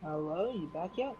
Hello, you back yet?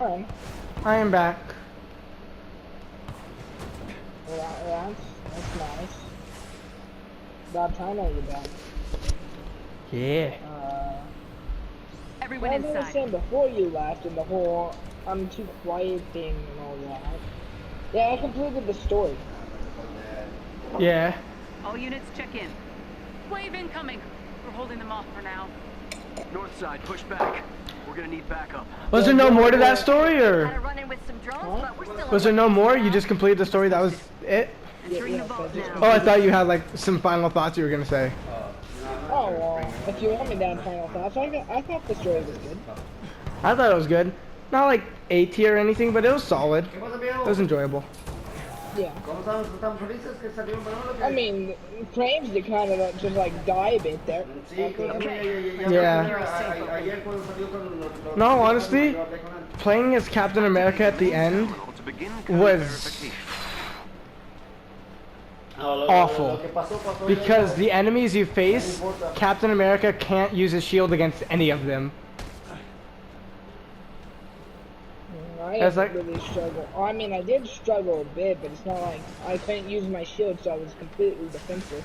Alright. I am back. Well, that's nice. About time that you're back. Yeah. Everyone I was inside. saying before you left and the whole I'm too quiet thing and all that. Yeah, I completed the story. Yeah. All units check in. Wave incoming. We're holding them off for now. North side, push back. We're gonna need backup. Was there no more to that story, Had a or run-in with some drones, but we're still. was there no more? You just completed the story. That was it. Entering Yeah, the vault now. Oh, I thought you had like some final thoughts you were gonna say. Oh, well, if you want me down final thoughts, I thought the story was good. I thought it was good. Not like A tier or anything, but it was solid. It was enjoyable. Yeah. I mean, frames to kind of just like die a bit there. Yeah. No, honestly, playing as Captain America at the end was awful. Because the enemies you face, Captain America can't use his shield against any of them. I That's didn't like- really struggle. I mean, I did struggle a bit, but it's not like I couldn't use my shield, so I was completely defensive.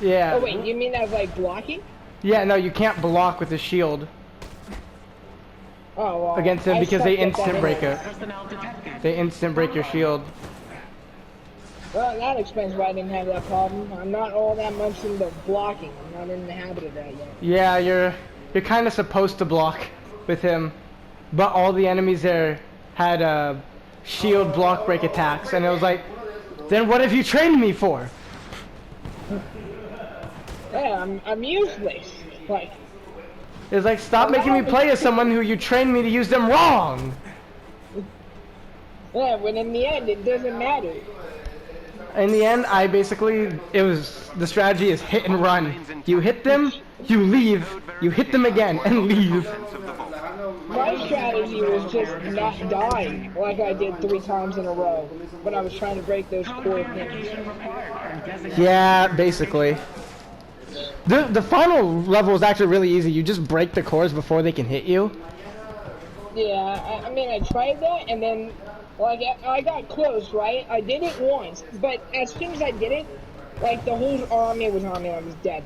Yeah. Oh wait, you mean as like blocking? Yeah, no, you can't block with the shield Oh well. against them I because they sucked at that instant break anyway. it. Personnel detected. They instant break your shield. Well, that explains why I didn't have that problem. I'm not all that much into blocking. I'm not in the habit of that yet. Yeah, you're kind of supposed to block with him, but all the enemies there had shield block break attacks, and it was like, then what have you trained me for? Yeah, I'm useless. Like, It's like, stop making me play as someone who you trained me to use them wrong. yeah, when in the end it doesn't matter. In the end, the strategy is hit and run. You hit them, you leave, you hit them again, and leave. My strategy was just not dying like I did 3 times in a row when I was trying to break those core things. Yeah, basically. The final level is actually really easy. You just break the cores before they can hit you. Yeah, I mean, I tried that, and then, like, I got close, right? I did it once, but as soon as I did it, like, the whole army was on me, I was dead.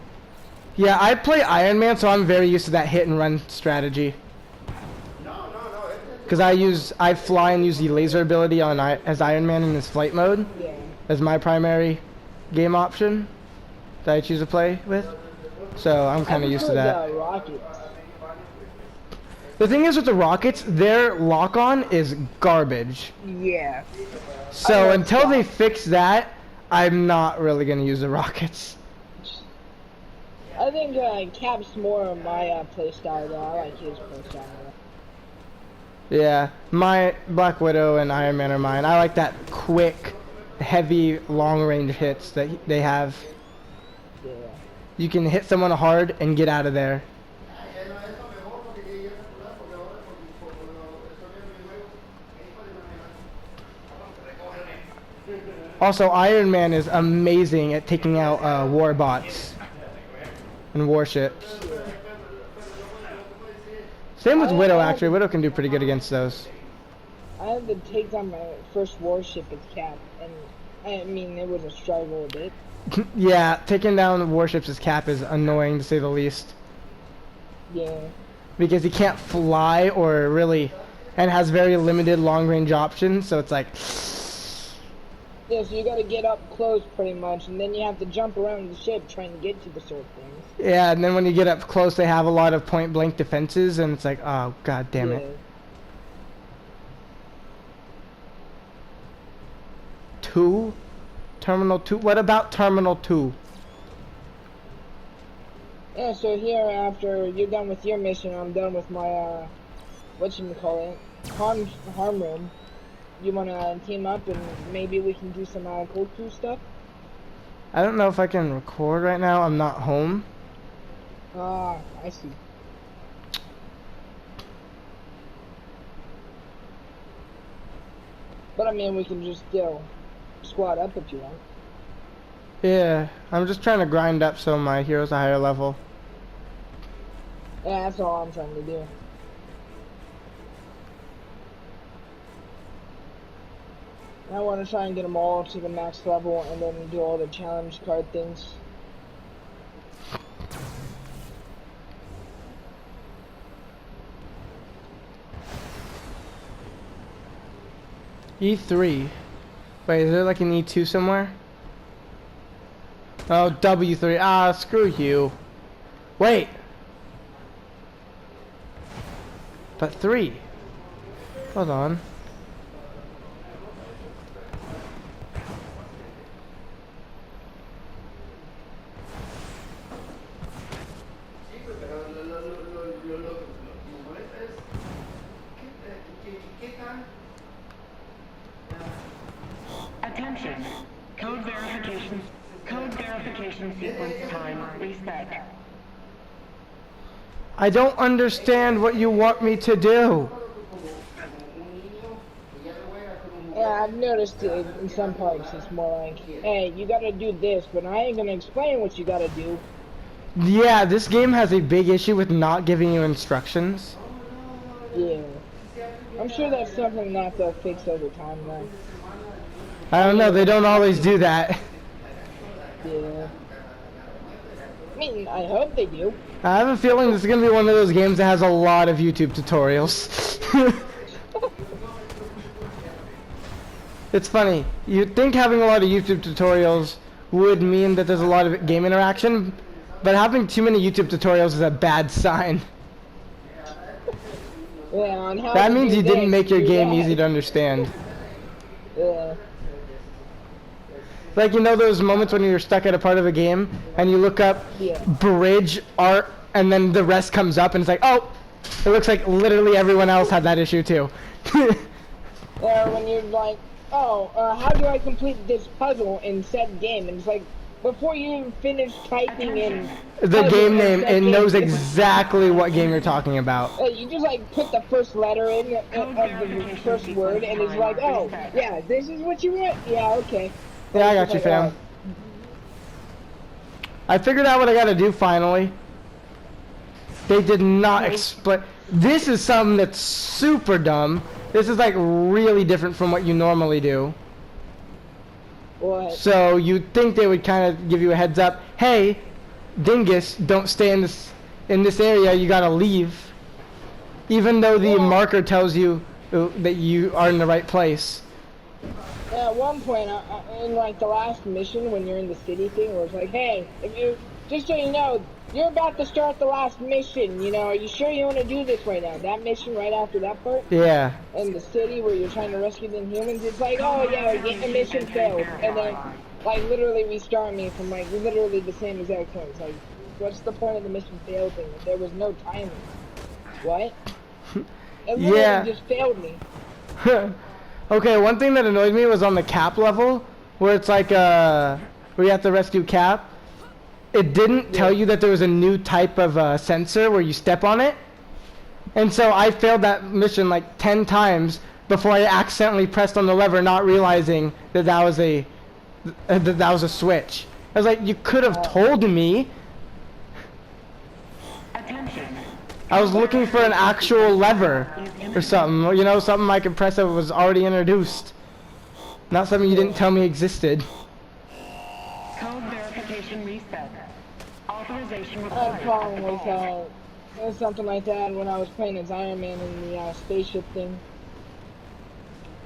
Yeah, I play Iron Man, so I'm very used to that hit and run strategy. Because I fly and use the laser ability as Iron Man in his flight mode Yeah. as my primary game option that I choose to play with. So I'm kind of used to that. Rockets. The thing is with the rockets, their lock-on is garbage. Yeah. So like until that. they fix that, I'm not really gonna use the rockets. I think Cap's more of my playstyle, though. I like his playstyle. Yeah, my Black Widow and Iron Man are mine. I like that quick, heavy, long-range hits that they have. Yeah. You can hit someone hard and get out of there. Also, Iron Man is amazing at taking out war bots and warships. Same with Widow, actually. Widow can do pretty good against those. I had to take down my first warship as Cap, and I mean, it was a struggle a bit. Yeah, taking down warships as Cap is annoying to say the least. Yeah. Because he can't fly or really, and has very limited long-range options, so it's like... Yeah, so you gotta get up close pretty much, and then you have to jump around the ship trying to get to the sword things. Yeah, and then when you get up close, they have a lot of point-blank defenses, and it's like, oh, god damn it. 2? Terminal 2? What about Terminal 2? Yeah, so here, after you're done with your mission, I'm done with my, whatchamacallit, harm room. You wanna team up and maybe we can do some, cold crew stuff? I don't know if I can record right now. I'm not home. Ah, I see. But I mean, we can just still squad up if you want. Yeah, I'm just trying to grind up so my hero's a higher level. Yeah, that's all I'm trying to do. I want to try and get them all to the max level and then do all the challenge card things. E3. Wait, is there like an E2 somewhere? Oh, W3. Ah, screw you. Wait. But 3. Hold on. Attention. Code verification sequence time reset. I don't understand what you want me to do. Yeah, I've noticed it in some parts. It's more like, hey, you gotta do this, but I ain't gonna explain what you gotta do. Yeah, this game has a big issue with not giving you instructions. Yeah. I'm sure that's something that they'll fix over time, though. I don't know, they don't always do that. Yeah. I mean, I hope they do. I have a feeling this is going to be one of those games that has a lot of YouTube tutorials. It's funny. You'd think having a lot of YouTube tutorials would mean that there's a lot of game interaction, but having too many YouTube tutorials is a bad sign. Yeah, on how That to means do you didn't this, make your do game that. easy to understand. Yeah. Like, you know those moments when you're stuck at a part of a game and you look up Yeah. bridge, art, and then the rest comes up and it's like, oh, it looks like literally everyone else had that issue too. Or when you're like, oh, how do I complete this puzzle in said game? And it's like, before you even finish typing in The puzzle game in name, said it game, knows exactly what game you're talking about. you just like put the first letter in of the first word, and it's like, oh, yeah, this is what you want? Yeah, okay. Yeah, I And got it's you, like, fam. I figured out what I gotta do finally. They did not explain. This is something that's super dumb. This is like really different from what you normally do. What? So you'd think they would kind of give you a heads up. Hey, dingus, don't stay in this area. You gotta leave. Even though the marker tells you that you are in the right place. Yeah, at one point, in like the last mission, when you're in the city thing, where it's like, hey, if you, just so you know, you're about to start the last mission, you know, are you sure you want to do this right now? That mission right after that part? Yeah. In the city where you're trying to rescue the Inhumans, it's like, oh yeah, the mission failed. And then, like, literally restart me from, like, literally the same exact point. It's like, what's the point of the mission failed thing? If there was no timing. What? It literally Yeah. just failed me. Okay, one thing that annoyed me was on the Cap level, where it's like, where you have to rescue Cap. It didn't tell you that there was a new type of sensor where you step on it. And so I failed that mission like 10 times before I accidentally pressed on the lever, not realizing that that was a switch. I was like, you could have told me. Attention. I was looking for an actual lever or something, you know, something I could press that was already introduced. Not something you didn't tell me existed. Code verification reset. Authorization I had a required. problem with something like that when I was playing as Iron Man in the spaceship thing.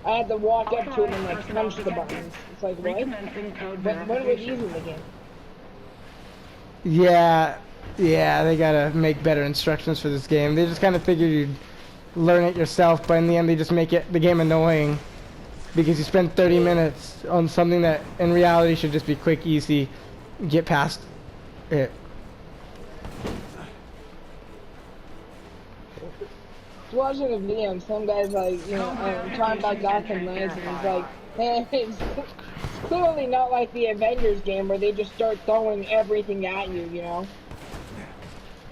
I had to walk up to him and like punch the buttons. It's like, what? Recommencing code What are we verification. using again? Yeah, they gotta make better instructions for this game. They just kind of figured you'd learn it yourself, but in the end they just make the game annoying. Because you spend 30 minutes on something that in reality should just be quick, easy, get past it. Watching a video and some guy's like, you know, talking about Gotham Knights, and he's like, man, it's clearly not like the Avengers game where they just start throwing everything at you, you know?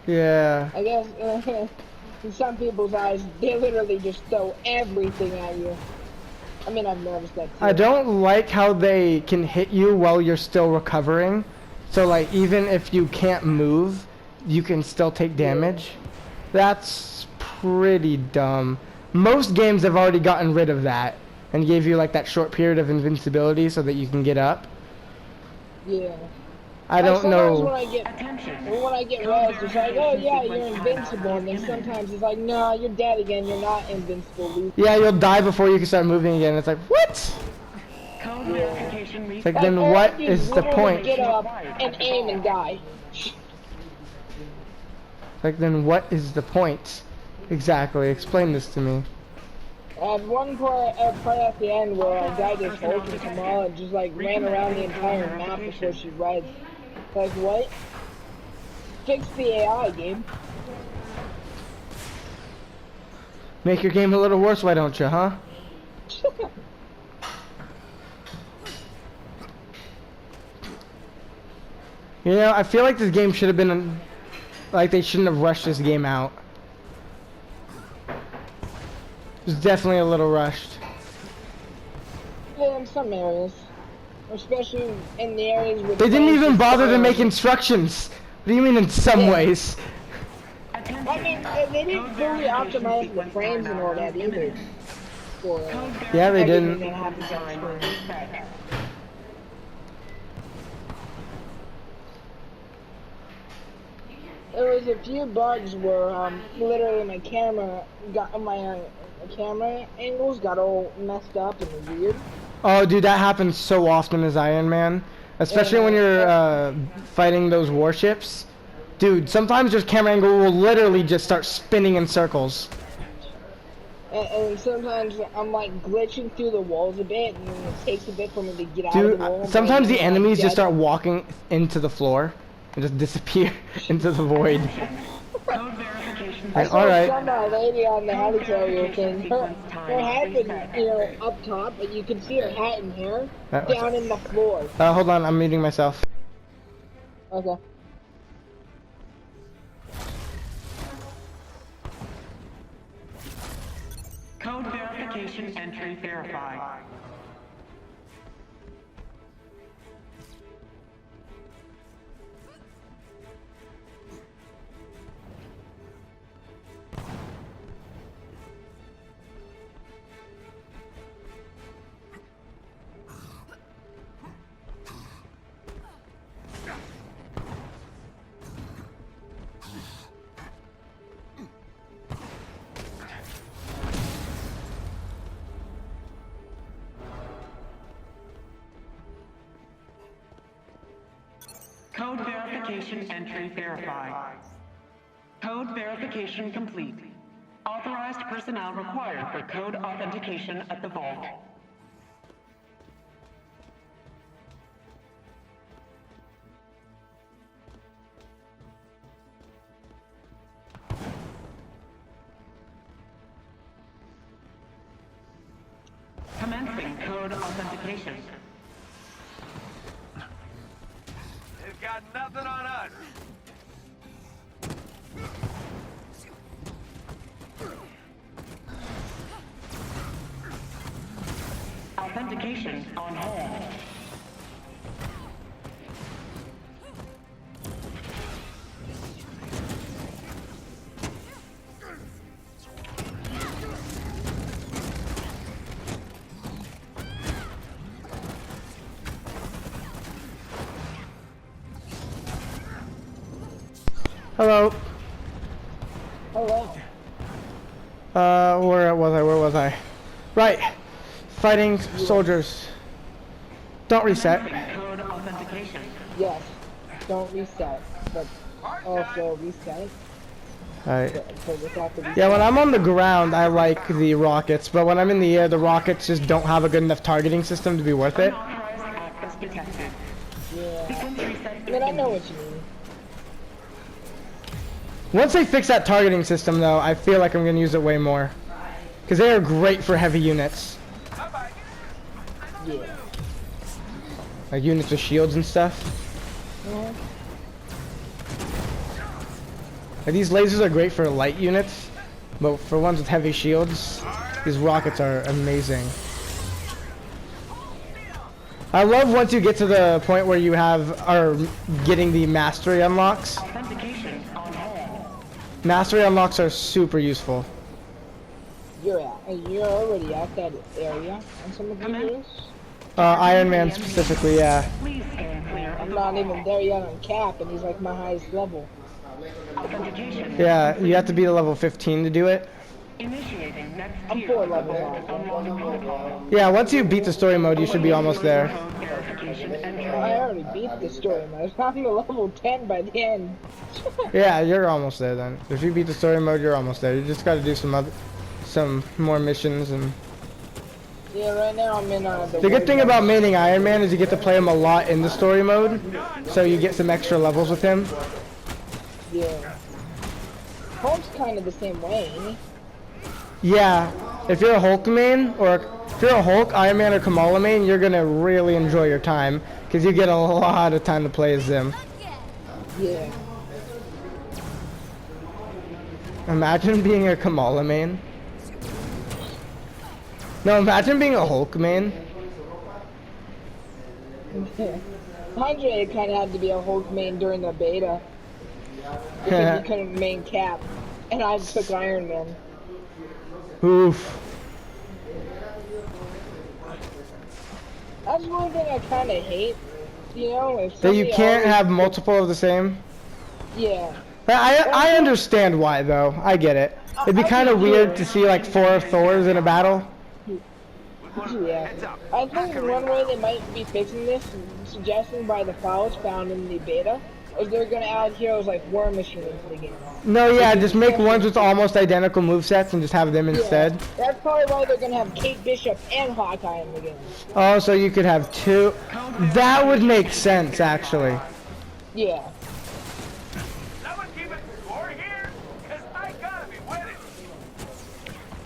Yeah. I guess, in some people's eyes, they literally just throw everything at you. I mean, I've noticed that too. I don't like how they can hit you while you're still recovering. So like, even if you can't move, you can still take damage. That's pretty dumb. Most games have already gotten rid of that. and gave you like that short period of invincibility so that you can get up. Yeah. I don't sometimes know. when I get rest, it's like, oh yeah, you're invincible, and then sometimes it's like, no, you're dead again. You're not invincible, Luke. Yeah, you'll die before you can start moving again. It's like, what? Code verification It's like, reset. then all I what do is the literally point? Get up and aim and die. Like, then what is the point? Exactly. Explain this to me. One part at the end where a guy just holding Kamala and just like ran around the entire map before she read. Like what? Fix the AI, game. Make your game a little worse, why don't you, huh? You know, I feel like this game should have been, like they shouldn't have rushed this game out. It was definitely a little rushed. Yeah, in some areas, especially in the areas where They didn't even bother to make instructions. instructions. What do you mean in some ways? I mean, they didn't fully optimize the frames and all that either. For Yeah, they everything didn't. that happens on screen. There was a few bugs where literally my camera camera angles got all messed up and weird. Oh, dude, that happens so often as Iron Man. Especially when you're fighting those warships. Dude, sometimes your camera angle will literally just start spinning in circles. And sometimes I'm like glitching through the walls a bit, and it takes a bit for me to get out Dude, of the wall. sometimes the I'm enemies dead. just start walking into the floor and just disappear into the void. Code verification. I saw Alright. some lady on the helicarrier thing. Her hat was, you know, up top, but you could see her hat and hair down in the floor. Hold on, I'm muting myself. Okay. Code verification entry verified. Code verification entry verified. Code verification complete. Authorized personnel required for code authentication at the vault. Commencing code authentication. They've got nothing on us. Authentication on hold. Hello. Hello. Where was I? Right. Fighting soldiers. Don't reset. Code authentication. Yes. Don't reset, but also reset. Alright. So without the reset. Yeah, when I'm on the ground, I like the rockets, but when I'm in the air, the rockets just don't have a good enough targeting system to be worth it. Unauthorized access detected. Yeah. Sequence reset. I mean, I know what you mean. Once they fix that targeting system, though, I feel like I'm going to use it way more. Because they are great for heavy units. Yeah. Like units with shields and stuff. Like, these lasers are great for light units, but for ones with heavy shields, these rockets are amazing. I love once you get to the point where you are getting the mastery unlocks. Authentication on hold. Mastery unlocks are super useful. you're at. You're already at that area on some of the videos. Iron Man specifically, yeah. Please stand clear of I'm the not wall. even there yet on Cap, and he's like my highest level. Authentication. Yeah, you have to be to level 15 to do it. Initiating next I'm tier. 4 level now. Yeah, once you beat the story mode, you should be almost there. Code verification entry. I already beat the story mode. I'm at level 10 by the end. Yeah, you're almost there then. If you beat the story mode, you're almost there. You just got to do some more missions and. Yeah, right now I'm in The good thing about maining Iron Man is you get to play him a lot in the story mode, so you get some extra levels with him. Yeah. Hulk's kind of the same way, ain't he? Yeah, if you're a Hulk main, or if you're a Hulk, Iron Man, or Kamala main, you're gonna really enjoy your time, because you get a lot of time to play as them. Yeah. Imagine being a Kamala main. No, imagine being a Hulk main. Andre kind of had to be a Hulk main during the beta. Because he couldn't main Cap. And I took Iron Man. Oof. That's one thing I kind of hate. You know, if That you somebody can't always- have multiple of the same. Yeah. But I understand why though. I get it. It'd be kind of weird to see like 4 Thors in a battle. Yeah. I think one way they might be fixing this, suggesting by the files found in the beta, is they're gonna add heroes like War Machine into the game. No, yeah, just make ones with almost identical movesets and just have them instead. Yeah. That's probably why they're gonna have Kate Bishop and Hawkeye in the game. Oh, so you could have 2. That would make sense, actually. Yeah. Someone keep it score here, 'cause I gotta be winning.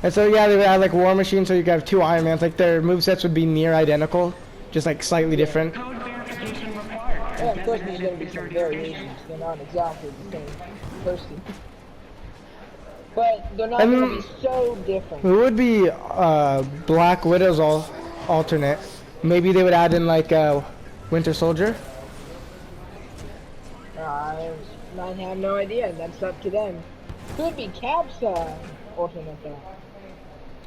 And so, yeah, they would add like War Machine so you could have 2 Iron Mans. Like their movesets would be near identical, just like slightly different. Code verification required. Yeah, of course there's gonna be some variations. They're not exactly the same person. But they're not And- gonna be so different. It would be Black Widow's alternate. Maybe they would add in like Winter Soldier. I have no idea. That's up to them. Could be Cap's alternate though.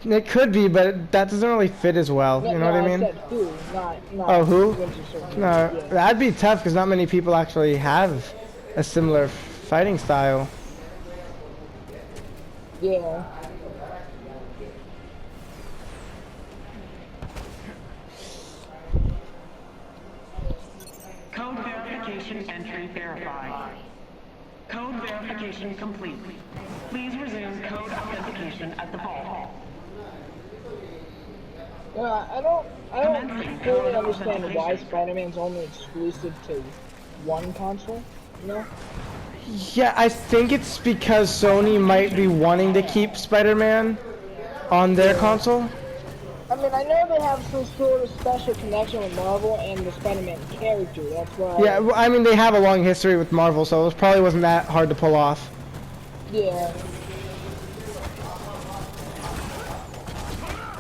It could be, but that doesn't really fit as well. You know what I mean? said who, not Oh, who? Winter Soldier. No, Yeah. that'd be tough because not many people actually have a similar fighting style. Yeah. Code verification entry verified. Code verification complete. Please resume code authentication at the vault. Yeah, I don't fully understand why Spider-Man's only exclusive to one console. You know? Yeah, I think it's because Sony might be wanting to keep Spider-Man on their console. I mean, I know they have some sort of special connection with Marvel and the Spider-Man character. That's why. Yeah, well, I mean, they have a long history with Marvel, so it probably wasn't that hard to pull off. Yeah.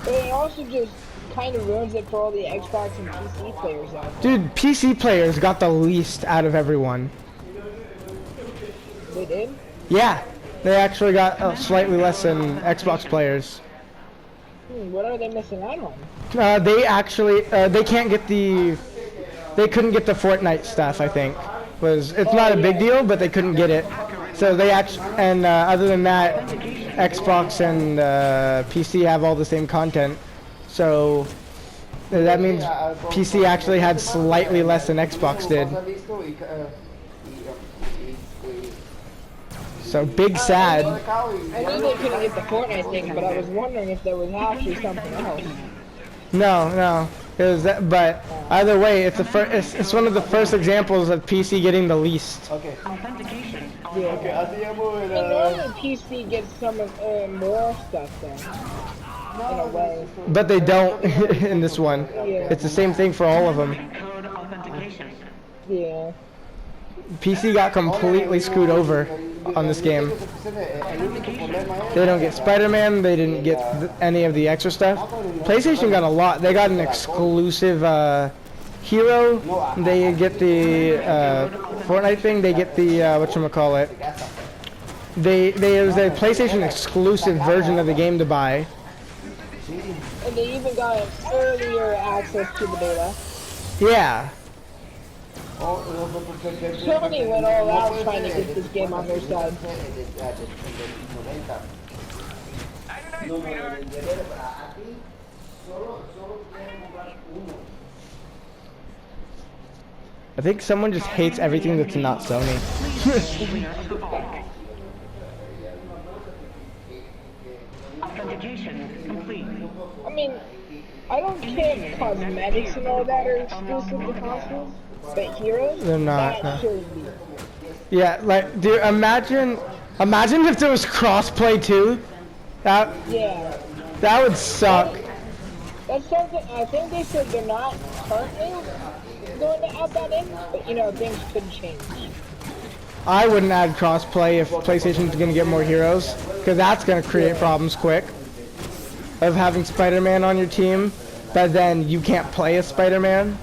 But it also just kind of ruins it for all the Xbox and PC players out there. Dude, PC players got the least out of everyone. They did? Yeah, they actually got slightly less than Xbox players. What are they missing out on? They actually, they can't get the, they couldn't get the Fortnite stuff, I think. It's not a big deal, but they couldn't get it. So they actually, and other than that, Xbox and PC have all the same content. So that means PC actually had slightly less than Xbox did. So big sad. I knew they couldn't get the Fortnite thing, but I was wondering if there was actually something else. No. It was that, but either way, it's one of the first examples of PC getting the least. Authentication. Yeah. And normally PC gets some of more stuff then, in a way. But they don't in this one. It's the same thing for all of them. Code authentication. Yeah. PC got completely screwed over on this game. They don't get Spider-Man, they didn't get any of the extra stuff. PlayStation got a lot. They got an exclusive hero, they get the Fortnite thing, they get the, whatchamacallit. There's a PlayStation exclusive version of the game to buy, And they even got earlier access to the beta. Yeah. Sony went all out trying to get this game on their side. 99, sweetheart. I think someone just hates everything that's not Sony. Authentication complete. I mean, I don't care if cosmetics and all that are exclusive to consoles, but heroes, They're not, that no. should be. Yeah, like, dude, imagine if there was crossplay too. That would suck. That's something, I think they said they're not currently going to add that in, but you know, things could change. I wouldn't add crossplay if PlayStation's gonna get more heroes, because that's gonna create problems quick. Of having Spider-Man on your team, but then you can't play as Spider-Man.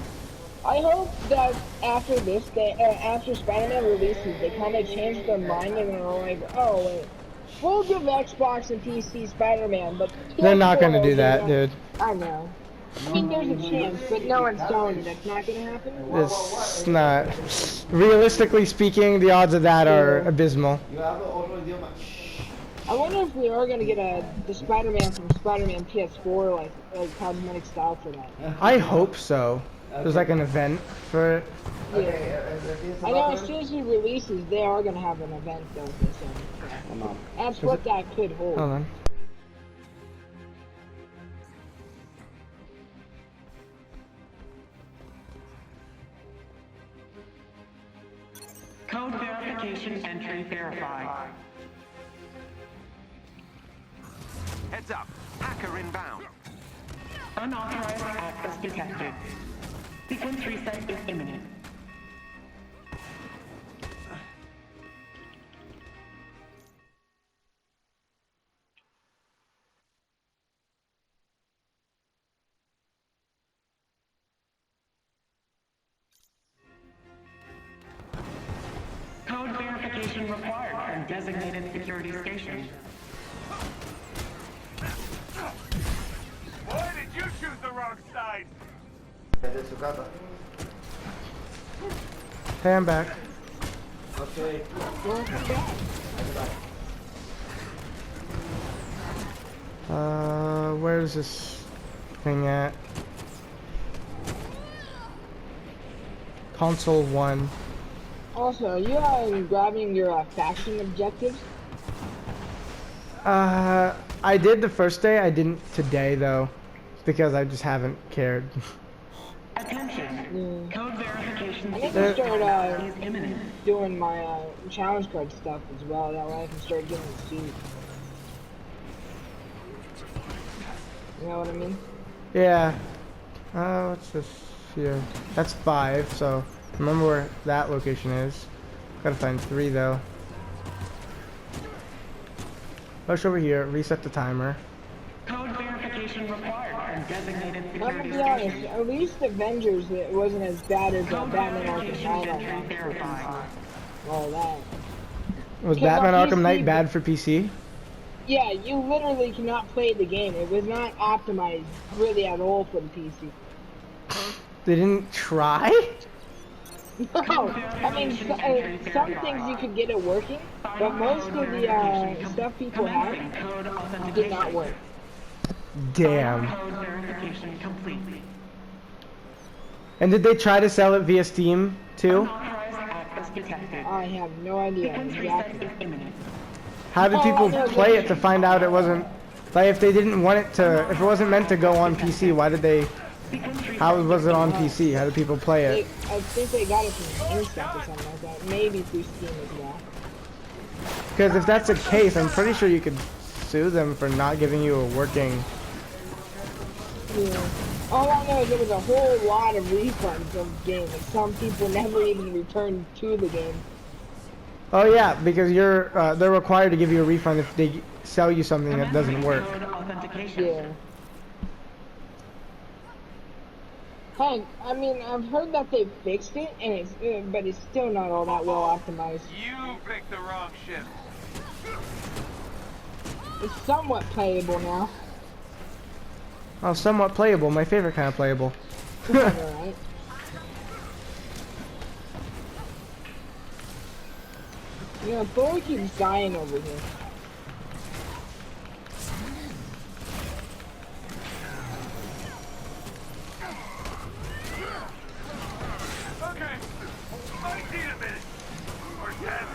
I hope that after this, after Spider-Man releases, they kind of change their mind and they're like, oh wait, we'll give Xbox and PC Spider-Man, but They're not PS4 gonna do will that, that. dude. I know. I mean, there's a chance, but no one's telling you that's not gonna happen. It's not. Realistically speaking, the odds of that are abysmal. I wonder if we are gonna get the Spider-Man from Spider-Man PS4 like cosmetic style for that. I hope so. There's like an event for it. Yeah. I know as soon as it releases, they are gonna have an event though. So that's what that could hold. Hold on. Code verification entry verified. Heads up. Hacker inbound. Unauthorized access detected. Sequence reset is imminent. Code verification required from designated security station. Why did you choose the wrong side? Hey, I'm back. Where's this thing at? Console 1. Also, are you grabbing your faction objectives? I did the first day, I didn't today though, because I just haven't cared. Attention. Code verification I need to start is imminent. doing my challenge card stuff as well. That way I can start getting the suit. You know what I mean? Yeah. What's this here? That's 5, so remember where that location is. Gotta find 3 though. Push over here, reset the timer. Code verification required from designated I'm gonna security be honest, station. at least Avengers it wasn't as bad as Code Batman Arkham verification Knight on entry that. verified. All that. Was Because Batman on Arkham Knight PC bad for PC? Yeah, you literally cannot play the game. It was not optimized really at all for the PC. They didn't try? No, I mean, some things you could get it working, but most of the stuff people Commencing have code did authentication. not work. Damn. Code verification complete. And did they try to sell it via Steam too? Unauthorized access detected. I have no idea Sequence reset exactly. is imminent. How did people play it to find out it wasn't, like if they didn't want it to, if it wasn't meant to go on PC, why did they, how was it on PC? How did people play it? I think they got it from GameStop or something like that. Maybe through Steam as well. Because if that's the case, I'm pretty sure you could sue them for not giving you a working. Yeah. All I know is there was a whole lot of refunds of games. Like some people never even returned to the game. Oh yeah, because they're required to give you a refund if they sell you something that doesn't work. Code authentication. Yeah. Hey, I mean, I've heard that they fixed it, and but it's still not all that well optimized. You picked the wrong ship. It's somewhat playable now. Oh, somewhat playable. My favorite kind of playable. Alright. Yeah, Thor keeps dying over here. Okay. Might need a minute. Or 10.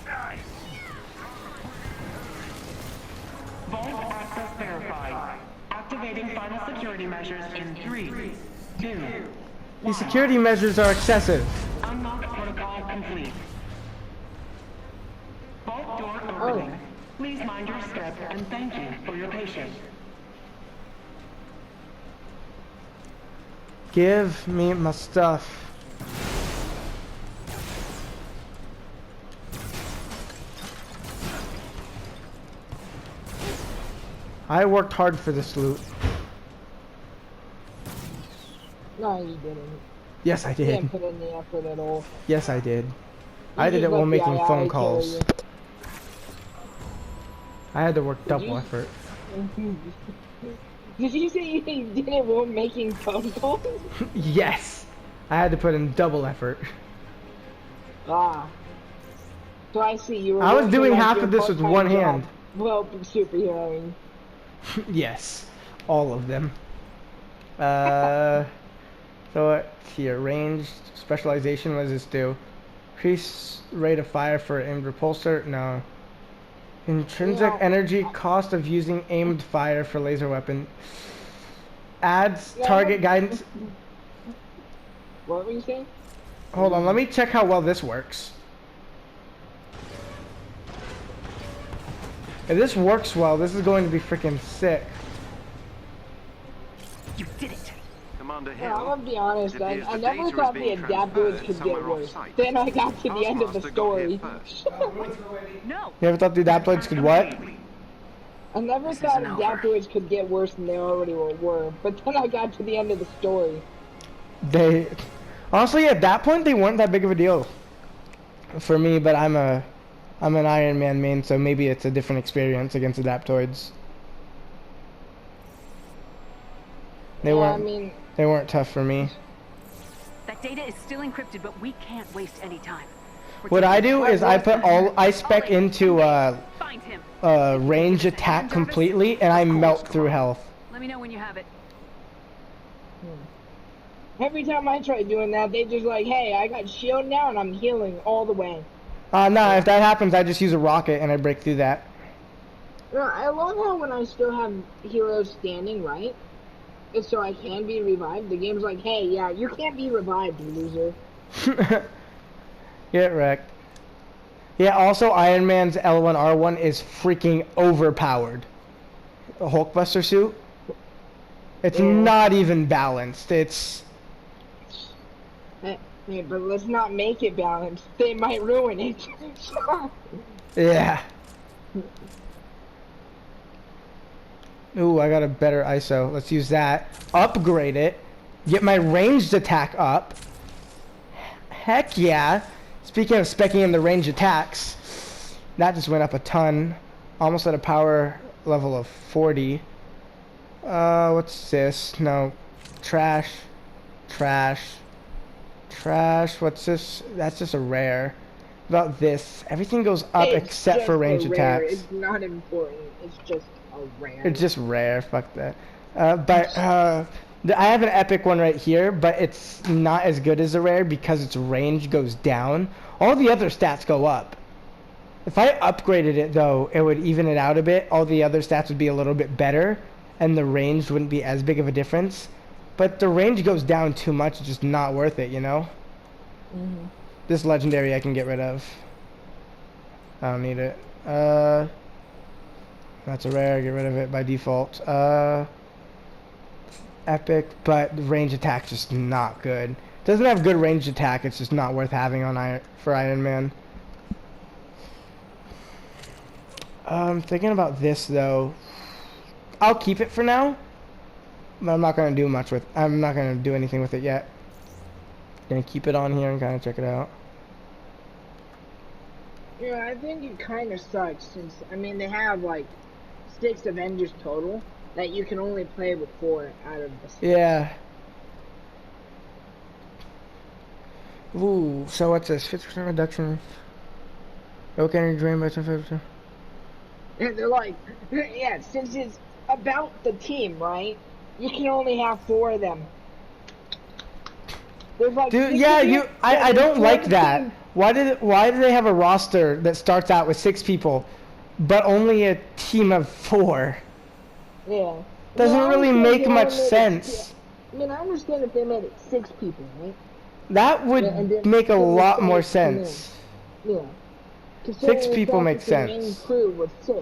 Nice. Vault access verified. Activating final security measures in 3, 2, These security measures are excessive. unlock protocol complete. Vault door opening. Please mind your step and thank you for your patience. Give me my stuff. I worked hard for this loot. No, you didn't. Yes, I You did. didn't put in the effort at all. Yes, I did. You I did just it while let the making AI phone kill calls. you. I had to work double you- effort. Did you say you did it while making phone calls? Yes! I had to put in double effort. Ah. So I see you were I was working doing like half your of this with part-time one job. hand. Well, superheroing. Yes. All of them. So what's here? Ranged specialization, what does this do? Increase rate of fire for aimed repulsor? No. Intrinsic Yeah. energy cost of using aimed fire for laser weapon. Adds Yeah. target guidance. What were you saying? Hold on, let me check how well this works. If this works well, this is going to be freaking sick. You did it. Commander Yeah, I'm Hill, gonna be honest, it I appears the never data is thought the being adaptoids transferred could somewhere get worse. off-site. Then I got to the end of the Taskmaster got here story. first. No. You ever thought the adaptoids could what? I never thought adaptoids could get worse than they already were, but then I got to the end of the story. They honestly at that point they weren't that big of a deal for me, but I'm an Iron Man main, so maybe it's a different experience against adaptoids. They Yeah, I weren't mean, they weren't tough for me. That data is still encrypted, but we can't waste any time. We're What taking I do is I put I spec Ollie, into find him. range attack completely, and I melt through health. Let me know when you have it. every time I try doing that, they just like, hey, I got shield now and I'm healing all the way. No, if that happens, I just use a rocket and I break through that. Yeah, I love how when I still have heroes standing, right? It's so I can be revived. The game's like, hey, yeah, you can't be revived, you loser. Get wrecked. Yeah, also Iron Man's L1R1 is freaking overpowered. A Hulkbuster suit. It's Yeah. not even balanced. It's Hey, but let's not make it balanced. They might ruin it. yeah. Ooh, I got a better ISO. Let's use that. Upgrade it. Get my ranged attack up. Heck yeah. Speaking of specking in the ranged attacks, that just went up a ton. Almost at a power level of 40. What's this? No. Trash. Trash. Trash. What's this? That's just a rare. About this. Everything goes up It's except just for a range rare. attacks. It's not important. It's just a rare. It's just rare, fuck that. I have an epic one right here, but it's not as good as a rare because its range goes down. All the other stats go up. If I upgraded it though, it would even it out a bit. All the other stats would be a little bit better, and the range wouldn't be as big of a difference. But the range goes down too much, it's just not worth it, you know? Mm-hmm. This legendary I can get rid of. I don't need it. That's a rare, get rid of it by default. Epic, but the range attack's just not good. Doesn't have good range attack, it's just not worth having on for Iron Man. Thinking about this though. I'll keep it for now, but I'm not gonna do anything with it yet. Gonna keep it on here and kind of check it out. Yeah, I think it kind of sucks since, I mean, they have like 6 Avengers total that you can only play with 4 out of the 6. Yeah. Ooh, so what's this? 50% reduction. Oak energy drain by 25%. And they're like, yeah, since it's about the team, right? You can only have 4 of them. There's like Dude, 60 yeah, teams, I there's don't 4 like teams. that. Why do they have a roster that starts out with 6 people, but only a team of 4? Yeah. Doesn't I really understand make if they much only made it- sense. I mean, I understand if they made it 6 people, right? That would Yeah, and then make a then lot the more stars come in. sense. Yeah. 6 Considering the people fact makes that the main sense. crew was 6.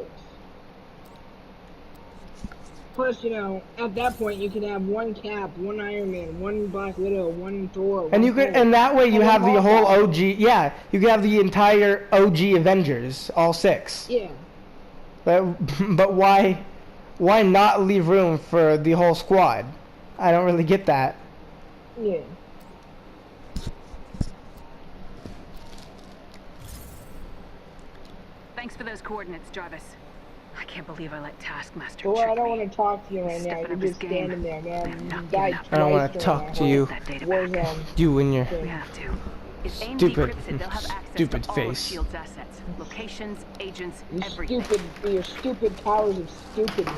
Plus, you know, at that point you could have 1 Cap, 1 Iron Man, 1 Black Widow, 1 Thor. And you could, and that way you And have then the whole Hawkeye. OG. Yeah, you could have the entire OG Avengers, all 6. Yeah. But why not leave room for the whole squad? I don't really get that. Yeah. Thanks for those coordinates, Jarvis. I can't believe I let Taskmaster Well, trick I don't me. want to talk to you right now. Stepping You're up his just game. standing there, man. I'm You not died giving up. I don't twice want to during talk that to whole you. That data Warzone. back. You and your We have to. If AIM Stupid- decrypts it, they'll have access stupid to all face. of S.H.I.E.L.D.'s assets, locations, agents, You everything. your stupid powers of stupidness.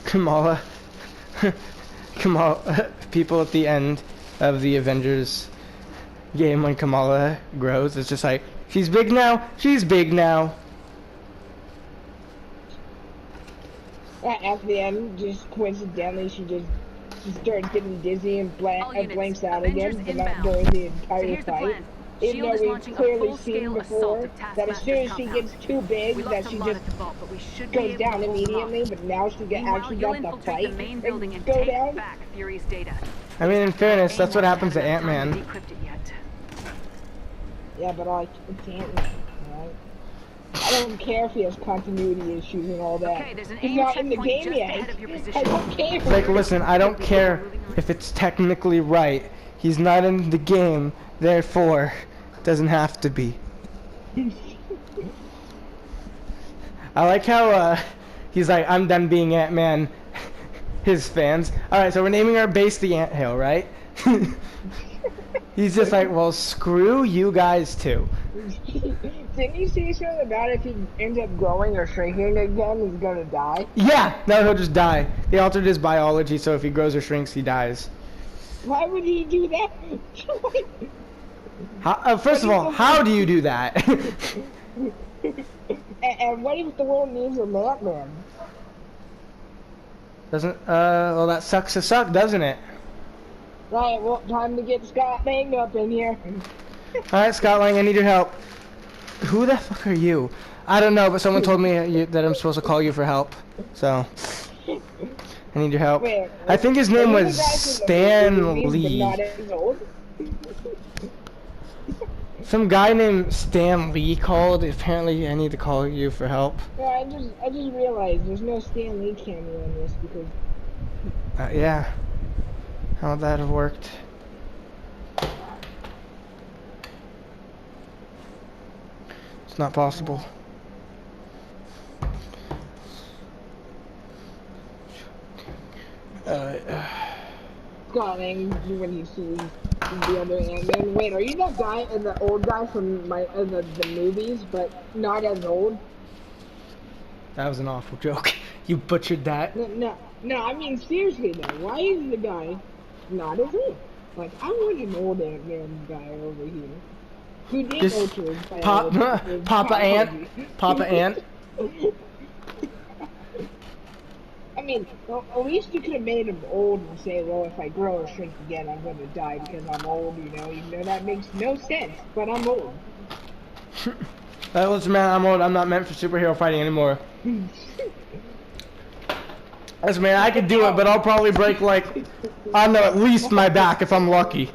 Kamala. Kamala. People at the end of the Avengers game when Kamala grows, it's just like, she's big now. She's big now. At the end, just coincidentally, she starts getting dizzy and All units, blanks out Avengers again, but not inbound. during the So entire here's the fight. plan. Even S.H.I.E.L.D. though is we've launching a clearly full-scale seen assault before of that as soon as she Taskmaster's gets too big, We that lost a she lot just at the vault, but we should be goes able down to hold them immediately. off. But now she Meanwhile, actually you'll got the infiltrate fight the main building and go take down. back Fury's data. I mean, in fairness, AIM that's what hasn't happens to had enough time Ant-Man. decrypt it yet. Yeah, but like, it's Ant-Man, right? I don't care if he has continuity issues and all that. Okay, there's an He's AIM not in the checkpoint game just yet. ahead of your I position. don't care. Like, listen, I don't care if it's technically right. He's not in the game, therefore, it doesn't have to be. I like how, he's like, I'm done being Ant-Man. His fans. Alright, so we're naming our base the Anthill, right? He's just like, well, screw you guys too. Didn't you say something about if he ends up growing or shrinking again, he's gonna die? Yeah, no, he'll just die. They altered his biology, so if he grows or shrinks, he dies. Why would he do that? First of all, how do you do that? And what if the world needs a Ant-Man? Doesn't, well, that sucks to suck, doesn't it? Right, well, time to get Scott Lang up in here. Alright, Scott Lang, I need your help. Who the fuck are you? I don't know, but someone told me that I'm supposed to call you for help. So, I need your help. Wait, I think his name are you was the guy from the Stan movies, but Lee. not as old? Some guy named Stan Lee called. Apparently, I need to call you for help. Yeah, I just realized there's no Stan Lee cameo in this because Yeah. How would that have worked? It's not possible. Scott Lang when he sees the other Ant-Man. Wait, are you that guy and the old guy from the movies, but not as old? That was an awful joke. You butchered that. No, I mean seriously though, why is the guy not as old? Like, I want an old Ant-Man guy over here. Who did Just alter his biology, Papa Ant. biology. Papa Ant. I mean, well, at least you could have made him old and say, well, if I grow or shrink again, I'm going to die because I'm old, you know? Even though that makes no sense, but I'm old. Listen, man, I'm old. I'm not meant for superhero fighting anymore. Listen, man, I could do it, but I'll probably break, like, I don't know, at least my back if I'm lucky.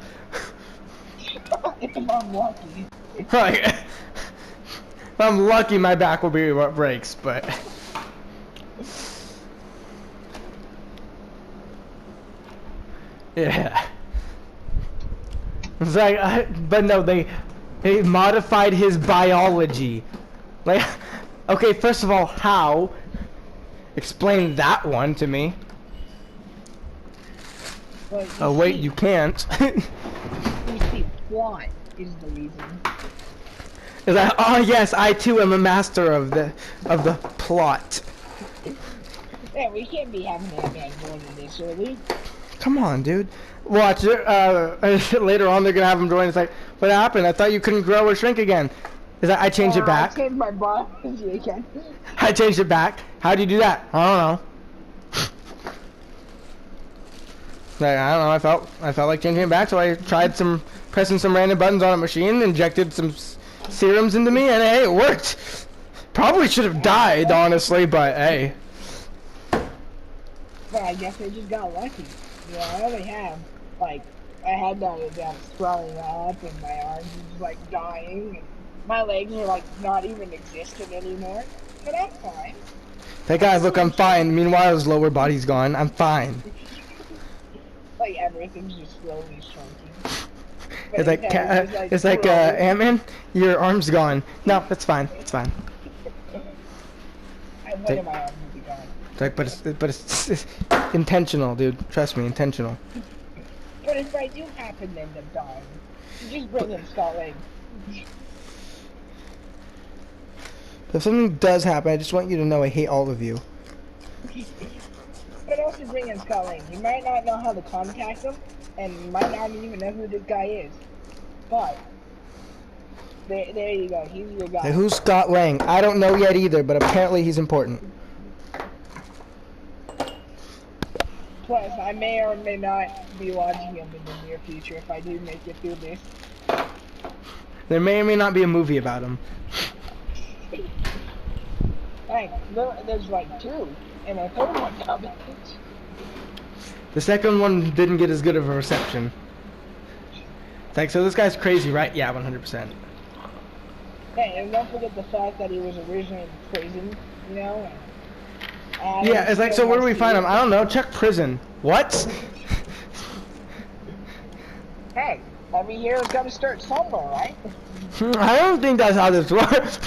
If I'm lucky. Like, if I'm lucky, my back will be what breaks, but... Yeah. It's like, but no, they modified his biology. Like, okay, first of all, how? Explain that one to me. But Oh wait, you can't. you see, plot is the reason. Is that? Oh yes, I too am a master of the plot. Yeah, we can't be having that man going in this early. Come on, dude. Watch it. Later on, they're gonna have him join. It's like, what happened? I thought you couldn't grow or shrink again. Is that I changed it I back? changed my biology again. I changed it back. How do you do that? I don't know. Like, I don't know. I felt like changing it back, so I tried pressing some random buttons on a machine, injected some serums into me, and hey, it worked. Probably should have died, honestly, but hey. But I guess I just got lucky. You know, I only have, like, I had that swelling up, and my arms were just, like, dying, and my legs are, like, not even existent anymore. But I'm fine. Hey guys, look, I'm fine. Meanwhile, his lower body's gone. I'm fine. Like, everything's just slowly shrinking. But It's like, it's like Ant-Man, your arm's gone. No, that's fine. It's fine. One of my arms would be gone. It's like, but it's intentional, dude. Trust me, intentional. But if I do happen to end up dying, you just bring in Scott Lang. If something does happen, I just want you to know I hate all of you. But also bring in Scott Lang. You might not know how to contact him, and you might not even know who this guy is. But there you go. He's your guy. Hey, who's Scott Lang? I don't know yet either, but apparently he's important. Plus, I may or may not be watching him in the near future if I do make it through this. There may or may not be a movie about him. Hey, there's like 2, and a 3rd one coming. The second one didn't get as good of a reception. It's like, so this guy's crazy, right? Yeah, 100%. Hey, and don't forget the fact that he was originally in prison, you know? And Yeah, it's like, so where do we find him? I don't know. Check prison. What? Hey, every hero's got to start somewhere, right? I don't think that's how this works.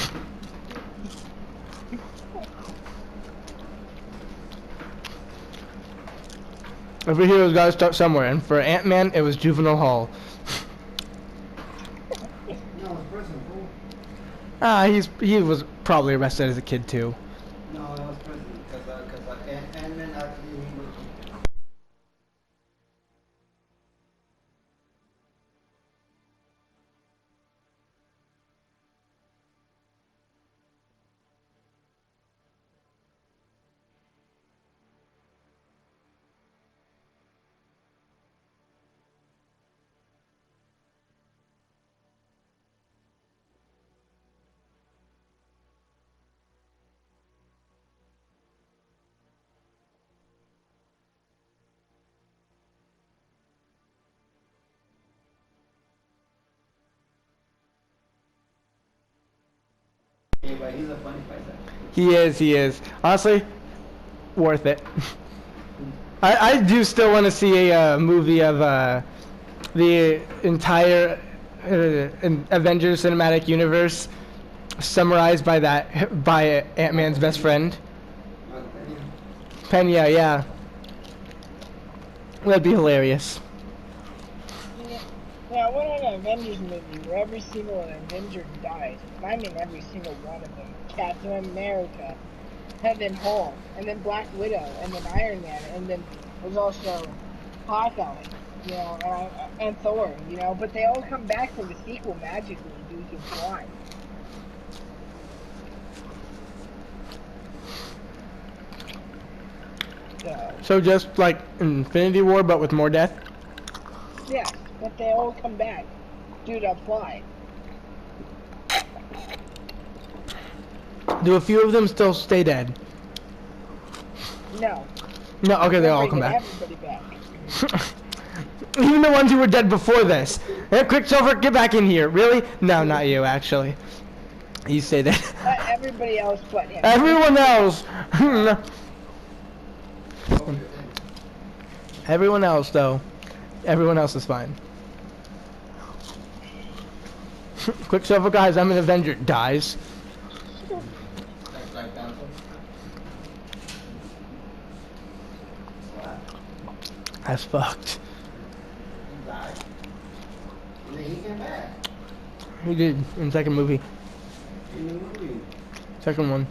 Every hero's got to start somewhere, and for Ant-Man, it was juvenile hall. He was probably arrested as a kid too. No, that was prison because Ant-Man actually he was. Yeah, but he's a funny person. He is. Honestly, worth it. I do still want to see a movie of the entire Avengers cinematic universe summarized by Ant-Man's best friend. Pena, yeah. That'd be hilarious. Yeah, I want an Avengers movie where every single Avenger dies. And I mean every single one of them. Captain America, and then Hulk, and then Black Widow, and then Iron Man, and then there's also Hawkeye, you know, and Thor, you know, but they all come back from the sequel magically due to fly. So just like Infinity War, but with more death? Yeah, but they all come back due to fly. Do a few of them still stay dead? No. No, okay, they all come back. Even the ones who were dead before this. Hey, Quicksilver, get back in here. Really? No, not you, actually. You stay dead. Everybody else but him. Everyone else. Everyone else, though. Everyone else is fine. Quicksilver, guys, I'm an Avenger. Dies. Like that. What? That's fucked. He died. And then he came back. He did in the second movie. In the movie. Second one.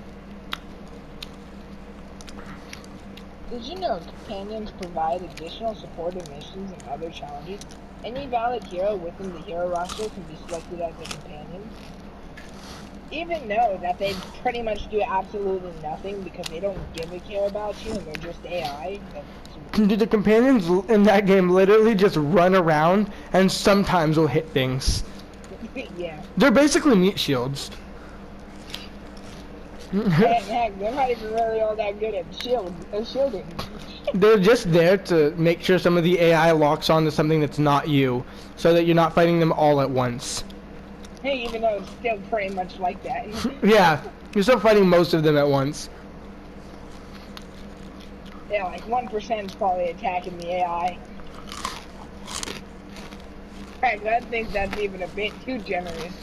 Did you know companions provide additional supportive missions and other challenges? Any valid hero within the hero roster can be selected as a companion. Even though that they pretty much do absolutely nothing because they don't give a care about you and they're just AI. Dude, the companions in that game literally just run around and sometimes will hit things. Yeah. They're basically meat shields. Heck, they're not even really all that good at shielding. They're just there to make sure some of the AI locks onto something that's not you, so that you're not fighting them all at once. Hey, even though it's still pretty much like that. Yeah, you're still fighting most of them at once. Yeah, like 1% is probably attacking the AI. Heck, I think that's even a bit too generous.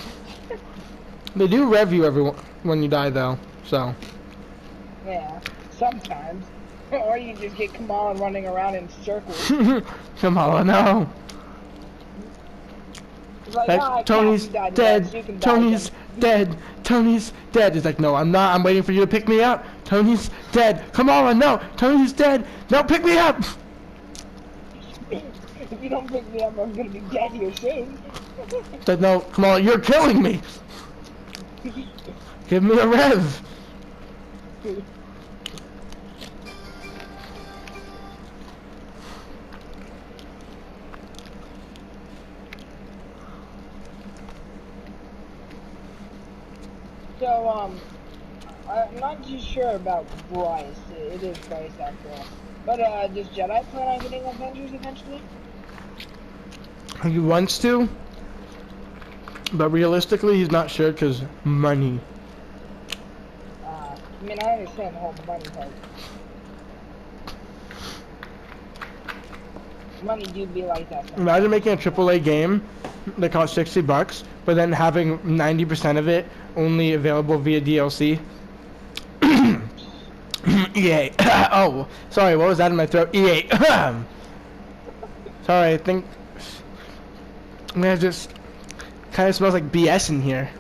They do rev you when you die, though, so. Yeah, sometimes. Or you just get Kamala running around in circles. Kamala, no. It's like, Like, "Oh, I can't Tony's be died dead. once, you can die Tony's again." dead. Tony's dead. He's like, no, I'm not. I'm waiting for you to pick me up. Tony's dead. Kamala, no. Tony's dead. No, pick me up. If you don't pick me up, I'm gonna be dead here soon. He's like, no, Kamala, you're killing me. Give me a rev. So, I'm not too sure about Bryce. It is Bryce after all. But, does Jedi plan on getting Avengers eventually? He wants to, but realistically, he's not sure because money. I mean, I understand the whole money part. Money do be like that sometimes. Imagine making a AAA game that costs $60, but then having 90% of it only available via DLC. EA. Oh, sorry, what was that in my throat? EA. Sorry, I think. Man, it just kind of smells like BS in here.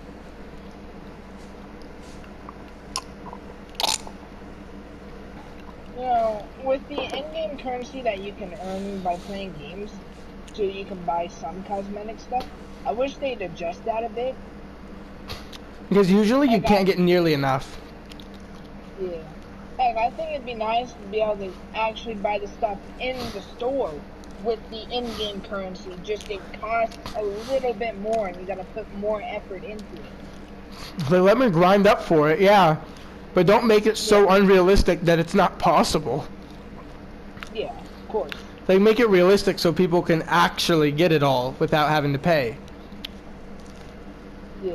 You know, with the in-game currency that you can earn by playing games, so you can buy some cosmetic stuff, I wish they'd adjust that a bit. Because usually you can't get nearly enough. Yeah. Heck, I think it'd be nice to be able to actually buy the stuff in the store with the in-game currency. Just it costs a little bit more and you gotta put more effort into it. They let me grind up for it, yeah. But don't make it so unrealistic that it's not possible. Yeah, of course. They make it realistic so people can actually get it all without having to pay. Yeah.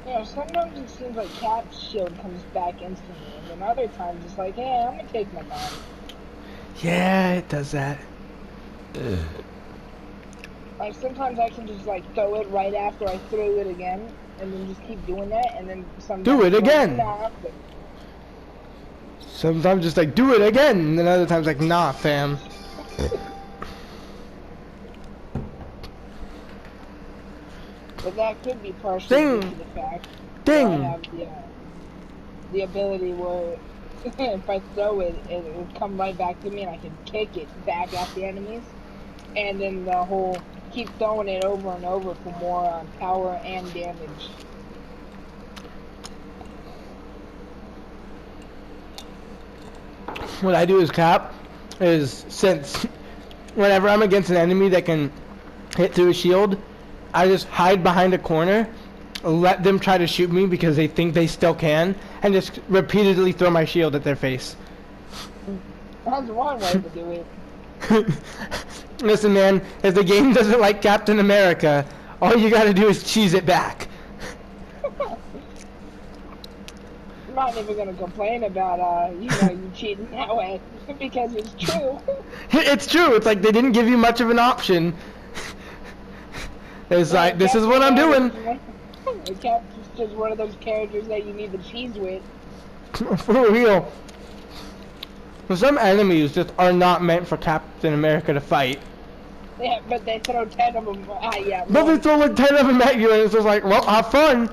You know, sometimes it seems like Cap's shield comes back instantly, and then other times it's like, hey, I'm gonna take my time. Yeah, it does that. Like, sometimes I can just, like, throw it right after I throw it again, and then just keep doing that, and then sometimes... Do it again! Nah, but Sometimes just like, do it again, and then other times like, nah, fam. But that could be partially due to the fact that I have the ability where if I throw it, it will come right back to me and I can kick it back at the enemies. And then the whole keep throwing it over and over for more power and damage. What I do as Cap is, since whenever I'm against an enemy that can hit through a shield, I just hide behind a corner, let them try to shoot me because they think they still can, and just repeatedly throw my shield at their face. That's one way to do it. Listen, man, if the game doesn't like Captain America, all you gotta do is cheese it back. I'm not even gonna complain about, you cheating that way, because it's true. It's true. It's like they didn't give you much of an option. It's like, this is what I'm doing. Captain's just one of those characters that you need to cheese with. For real. Some enemies just are not meant for Captain America to fight. Yeah, but they throw 10 of them. Yeah. But they throw like 10 of them at you, and it's just like, well, have fun.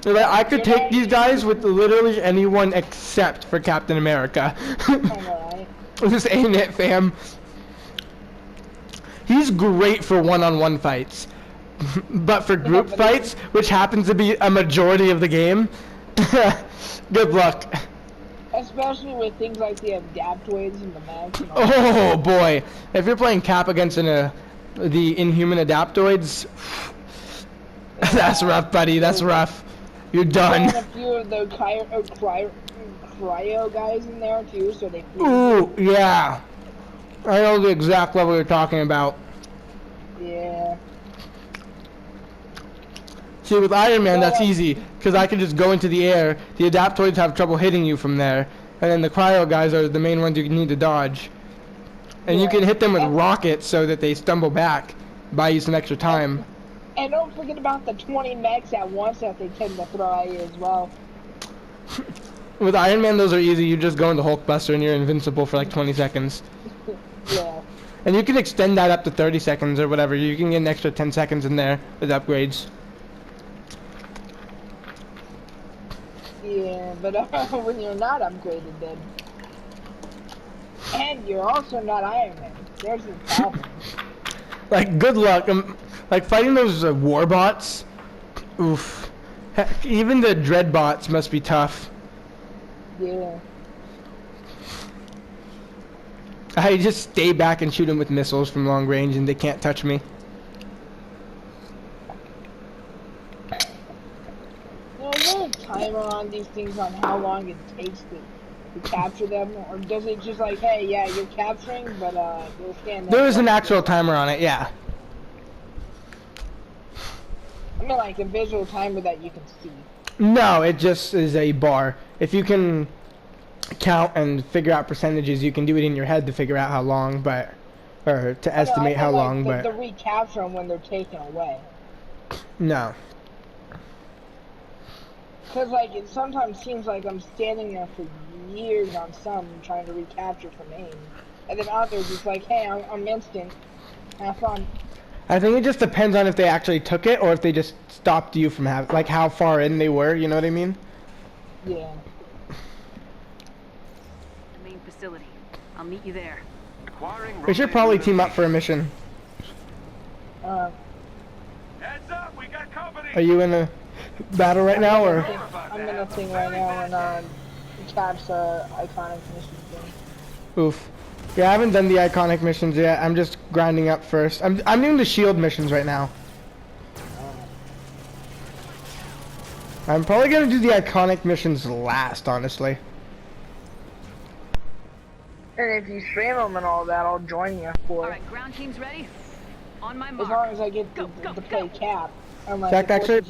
They're like, I could take these guys with literally anyone except for Captain America. Alright. This ain't it, fam. He's great for one-on-one fights. But for group fights, which happens to be a majority of the game, good luck. Especially with things like the adaptoids and the mechs and all Oh boy, if you're playing Cap against the inhuman adaptoids, that's rough, buddy. That's rough. You're done. a few of the cryo guys in there too, so they. Ooh, yeah. I know the exact level you're talking about. Yeah. See, with Iron Man, that's easy, because I can just go into the air. The adaptoids have trouble hitting you from there, and then the cryo guys are the main ones you need to dodge. And you can hit them with rockets so that they stumble back, buy you some extra time. And don't forget about the 20 mechs at once that they tend to throw at you as well. With Iron Man, those are easy. You just go into Hulkbuster and you're invincible for like 20 seconds. Yeah. And you can extend that up to 30 seconds or whatever. You can get an extra 10 seconds in there with upgrades. Yeah, but when you're not upgraded then. And you're also not Iron Man. There's the problem. Like, good luck. Like, fighting those war bots. Oof. Heck, even the dread bots must be tough. Yeah. I just stay back and shoot them with missiles from long range and they can't touch me. Is there a timer on these things on how long it takes to capture them? Or does it just like, hey, yeah, you're capturing, but you'll stand there? There is an actual timer on it, yeah. I mean like a visual timer that you can see. No, it just is a bar. If you can count and figure out percentages, you can do it in your head to figure out how long, but or to estimate how long, but the recapture them when they're taken away. No. Because like it sometimes seems like I'm standing there for years on some trying to recapture from aim, and then others it's like, hey, I'm instant. Have fun. I think it just depends on if they actually took it or if they just stopped you from having, like how far in they were, you know what I mean? Yeah. The main facility. I'll meet you there. We should probably team up for a mission. Heads up, we got company. Are you in a battle right now, or? I'm in a thing right now, and Cap's iconic mission thing. Oof. Yeah, I haven't done the iconic missions yet. I'm just grinding up first. I'm doing the shield missions right now. I'm probably gonna do the iconic missions last, honestly. And if you stream them and all that, I'll join you for All it. right, ground team's ready. On my As mark. long as I get Go, to go, play go. Cap. In fact, actually,